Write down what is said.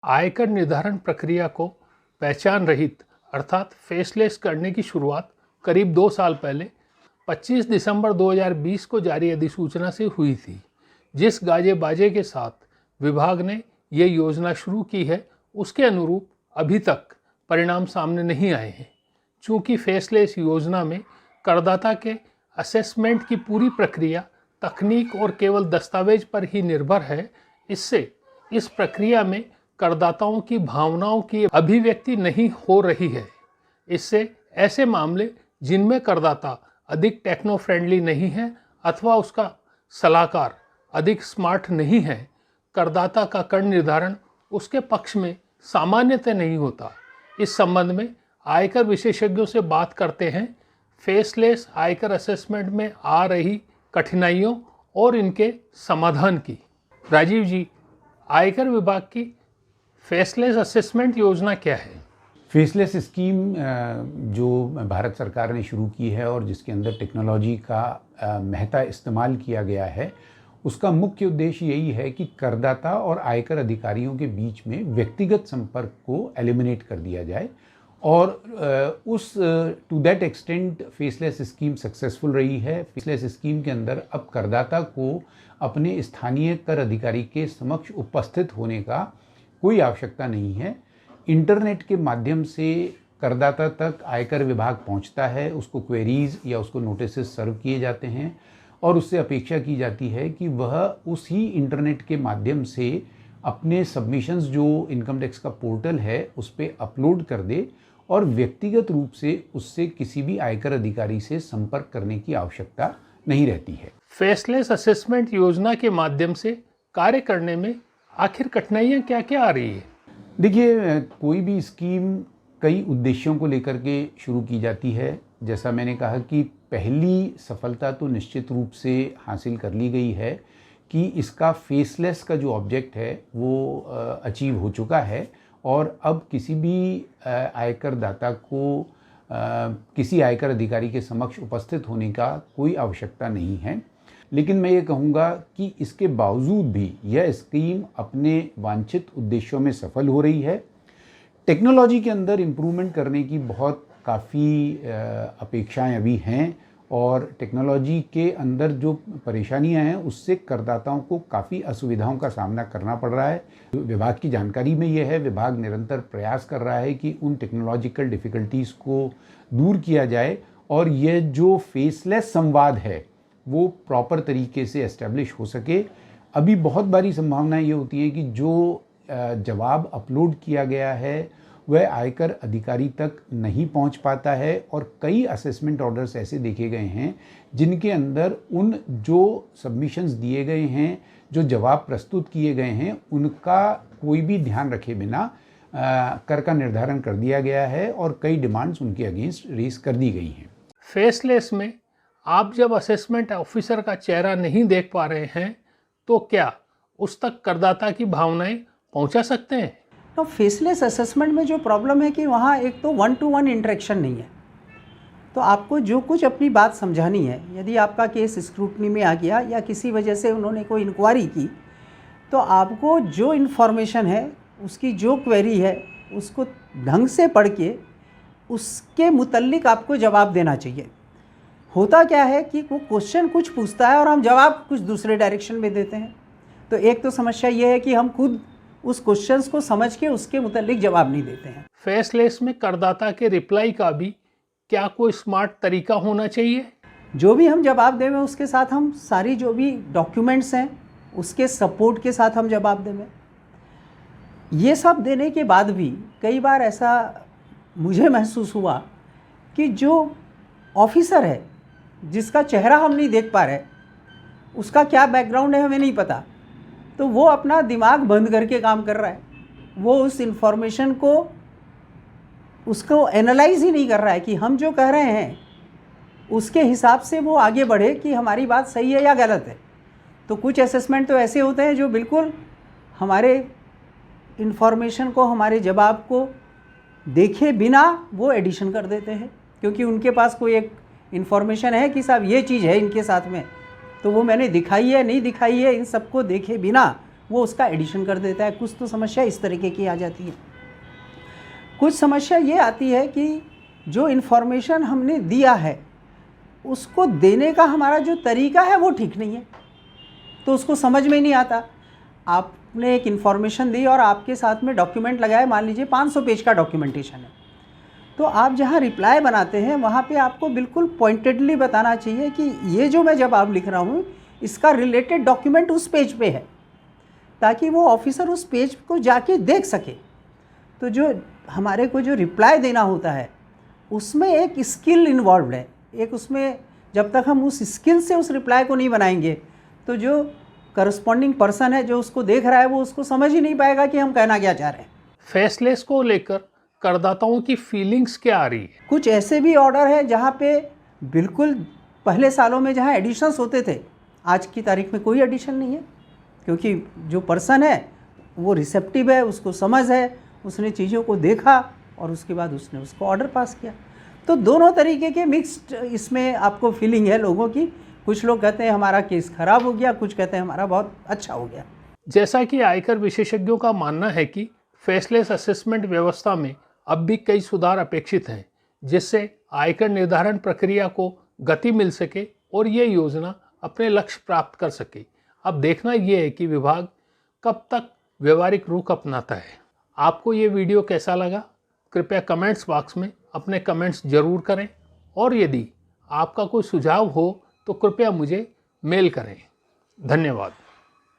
आयकर निर्धारण प्रक्रिया को पहचान रहित अर्थात फेसलेस करने की शुरुआत करीब 2 साल पहले 25 दिसंबर 2020 को जारी अधिसूचना से हुई थी। जिस गाजे बाजे के साथ विभाग ने ये योजना शुरू की है, उसके अनुरूप अभी तक परिणाम सामने नहीं आए हैं। चूँकि फेसलेस योजना में करदाता के असेसमेंट की पूरी प्रक्रिया तकनीक और केवल दस्तावेज पर ही निर्भर है, इससे इस प्रक्रिया में करदाताओं की भावनाओं की अभिव्यक्ति नहीं हो रही है। इससे ऐसे मामले जिनमें करदाता अधिक टेक्नो फ्रेंडली नहीं है अथवा उसका सलाहकार अधिक स्मार्ट नहीं है, करदाता का कर निर्धारण उसके पक्ष में सामान्यतः नहीं होता। इस संबंध में आयकर विशेषज्ञों से बात करते हैं फेसलेस आयकर असेसमेंट में आ रही कठिनाइयों और इनके समाधान की। राजीव जी, आयकर विभाग की फेसलेस असेसमेंट योजना क्या है? फेसलेस स्कीम जो भारत सरकार ने शुरू की है और जिसके अंदर टेक्नोलॉजी का महता इस्तेमाल किया गया है, उसका मुख्य उद्देश्य यही है कि करदाता और आयकर अधिकारियों के बीच में व्यक्तिगत संपर्क को एलिमिनेट कर दिया जाए। और उस to that extent faceless scheme successful रही है। फेसलेस स्कीम के अंदर अब करदाता को अपने स्थानीय कर अधिकारी के समक्ष उपस्थित होने का कोई आवश्यकता नहीं है। इंटरनेट के माध्यम से करदाता तक आयकर विभाग पहुंचता है, उसको क्वेरीज या उसको नोटिसेस सर्व किए जाते हैं और उससे अपेक्षा की जाती है कि वह उसी इंटरनेट के माध्यम से अपने सबमिशंस जो इनकम टैक्स का पोर्टल है उस पर अपलोड कर दे और व्यक्तिगत रूप से उससे किसी भी आयकर अधिकारी से संपर्क करने की आवश्यकता नहीं रहती है। फेसलेस असेसमेंट योजना के माध्यम से कार्य करने में आखिर कठिनाइयाँ क्या क्या आ रही है? देखिए, कोई भी स्कीम कई उद्देश्यों को लेकर के शुरू की जाती है। जैसा मैंने कहा कि पहली सफलता तो निश्चित रूप से हासिल कर ली गई है कि इसका फेसलेस का जो ऑब्जेक्ट है वो अचीव हो चुका है और अब किसी भी आयकर दाता को किसी आयकर अधिकारी के समक्ष उपस्थित होने का कोई आवश्यकता नहीं है। लेकिन मैं ये कहूँगा कि इसके बावजूद भी यह स्कीम अपने वांछित उद्देश्यों में सफल हो रही है। टेक्नोलॉजी के अंदर इम्प्रूवमेंट करने की बहुत काफ़ी अपेक्षाएं अभी हैं और टेक्नोलॉजी के अंदर जो परेशानियां हैं उससे करदाताओं को काफ़ी असुविधाओं का सामना करना पड़ रहा है। विभाग की जानकारी में यह है, विभाग निरंतर प्रयास कर रहा है कि उन टेक्नोलॉजिकल डिफ़िकल्टीज़ को दूर किया जाए और यह जो फेसलेस संवाद है वो प्रॉपर तरीके से एस्टेब्लिश हो सके। अभी बहुत बारी संभावना ये होती है कि जो जवाब अपलोड किया गया है वह आयकर अधिकारी तक नहीं पहुंच पाता है और कई असेसमेंट ऑर्डर्स ऐसे देखे गए हैं जिनके अंदर उन जो सबमिशंस दिए गए हैं, जो जवाब प्रस्तुत किए गए हैं, उनका कोई भी ध्यान रखे बिना कर का निर्धारण कर दिया गया है और कई डिमांड्स उनके अगेंस्ट रेज कर दी गई हैं। फेसलेस में आप जब असेसमेंट ऑफिसर का चेहरा नहीं देख पा रहे हैं तो क्या उस तक करदाता की भावनाएं पहुंचा सकते हैं? तो फेसलेस असेसमेंट में जो प्रॉब्लम है कि वहाँ एक तो 1-to-1 इंटरेक्शन नहीं है। तो आपको जो कुछ अपनी बात समझानी है, यदि आपका केस स्क्रूटनी में आ गया या किसी वजह से उन्होंने कोई इंक्वायरी की, तो आपको जो इन्फॉर्मेशन है, उसकी जो क्वेरी है, उसको ढंग से पढ़ के उसके मुतल्लिक आपको जवाब देना चाहिए। होता क्या है कि वो क्वेश्चन कुछ पूछता है और हम जवाब कुछ दूसरे डायरेक्शन में देते हैं। तो एक तो समस्या ये है कि हम खुद उस क्वेश्चंस को समझ के उसके मुताबिक जवाब नहीं देते हैं। फेसलेस में करदाता के रिप्लाई का भी क्या कोई स्मार्ट तरीका होना चाहिए? जो भी हम जवाब दें उसके साथ हम सारी जो भी डॉक्यूमेंट्स हैं उसके सपोर्ट के साथ हम जवाब दें। ये सब देने के बाद भी कई बार ऐसा मुझे महसूस हुआ कि जो ऑफिसर है जिसका चेहरा हम नहीं देख पा रहे, उसका क्या बैकग्राउंड है हमें नहीं पता, तो वो अपना दिमाग बंद करके काम कर रहा है। वो उस इंफॉर्मेशन को उसको एनालाइज ही नहीं कर रहा है कि हम जो कह रहे हैं उसके हिसाब से वो आगे बढ़े कि हमारी बात सही है या गलत है। तो कुछ असेसमेंट तो ऐसे होते हैं जो बिल्कुल हमारे इंफॉर्मेशन को, हमारे जवाब को देखे बिना वो एडिशन कर देते हैं, क्योंकि उनके पास कोई एक इंफॉर्मेशन है कि साहब ये चीज़ है इनके साथ में, तो वो मैंने दिखाई है नहीं दिखाई है इन सबको देखे बिना वो उसका एडिशन कर देता है। कुछ तो समस्या इस तरीके की आ जाती है। कुछ समस्या ये आती है कि जो इन्फॉर्मेशन हमने दिया है उसको देने का हमारा जो तरीका है वो ठीक नहीं है, तो उसको समझ में नहीं आता। आपने एक इन्फॉर्मेशन दी और आपके साथ में डॉक्यूमेंट लगाए, मान लीजिए 500 पेज का डॉक्यूमेंटेशन है, तो आप जहाँ रिप्लाई बनाते हैं वहाँ पे आपको बिल्कुल पॉइंटेडली बताना चाहिए कि ये जो मैं जवाब लिख रहा हूँ इसका रिलेटेड डॉक्यूमेंट उस पेज पे है, ताकि वो ऑफिसर उस पेज को जाके देख सके। तो जो हमारे को जो रिप्लाई देना होता है उसमें एक स्किल इन्वॉल्व है, एक उसमें जब तक हम उस स्किल से उस रिप्लाई को नहीं बनाएंगे तो जो करस्पॉन्डिंग पर्सन है जो उसको देख रहा है वो उसको समझ ही नहीं पाएगा कि हम कहना क्या चाह रहे हैं। फेसलेस को लेकर करदाताओं की फीलिंग्स क्या आ रही है? कुछ ऐसे भी ऑर्डर है जहाँ पे बिल्कुल पहले सालों में जहाँ एडिशंस होते थे, आज की तारीख में कोई एडिशन नहीं है, क्योंकि जो पर्सन है वो रिसेप्टिव है, उसको समझ है, उसने चीज़ों को देखा और उसके बाद उसने उसको ऑर्डर पास किया। तो दोनों तरीके के मिक्स्ड इसमें आपको फीलिंग है लोगों की। कुछ लोग कहते हैं हमारा केस ख़राब हो गया, कुछ कहते हैं हमारा बहुत अच्छा हो गया। जैसा कि आयकर विशेषज्ञों का मानना है कि फेसलेस असेसमेंट व्यवस्था में अब भी कई सुधार अपेक्षित हैं, जिससे आयकर निर्धारण प्रक्रिया को गति मिल सके और ये योजना अपने लक्ष्य प्राप्त कर सके। अब देखना यह है कि विभाग कब तक व्यवहारिक रुख अपनाता है। आपको ये वीडियो कैसा लगा? कृपया कमेंट्स बॉक्स में अपने कमेंट्स जरूर करें, और यदि आपका कोई सुझाव हो तो कृपया मुझे मेल करें। धन्यवाद।